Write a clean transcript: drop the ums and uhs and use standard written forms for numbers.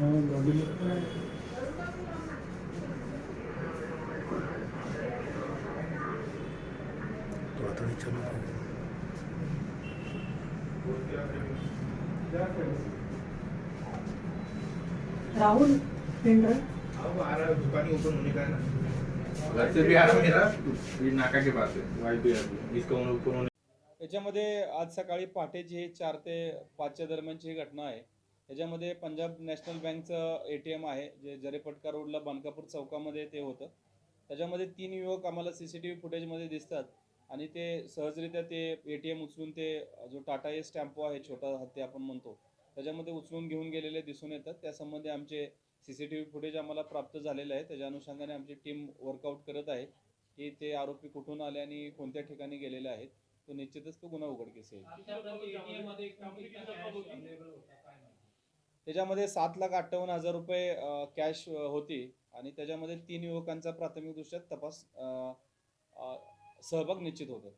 राहुल दुकान ओपन होने का है ना, घर से भी आ रहा मेरा ये नाका के पास है वाईपी इसका ओपन होने। याच्यामध्ये आज सकाळी पहाटेची ही 4 ते 5च्या दरम्यानची ही घटना आहे। याच्यामध्ये पंजाब नॅशनल बँकचं ATM आहे जे जरेपटका रोडला बनकापूर चौकामध्ये ते होतं। त्याच्यामध्ये 3 युवक आम्हाला CCTV फुटेजमध्ये दिसतात आणि ते सहजरित्या ते ATM उचलून ते जो टाटा एस टेम्पो आहे छोटा हत्ती आपण म्हणतो त्याच्यामध्ये उचलून घेऊन गेलेले दिसून येतात। त्यासंबंधी आमचे CCTV फुटेज आम्हाला प्राप्त झालेले आहे। त्याच्या अनुषंगाने आमची टीम वर्कआउट करत आहे की ते आरोपी कुठून आले आणि कोणत्या ठिकाणी गेलेले आहेत। तो निश्चितच तो गुन्हा उघडकीस येईल। त्याच्यामध्ये 7,58,000 रुपये कॅश होती आणि त्याच्यामध्ये 3 युवकांचा प्राथमिक दृष्ट्या तपास सहभाग निश्चित होतो।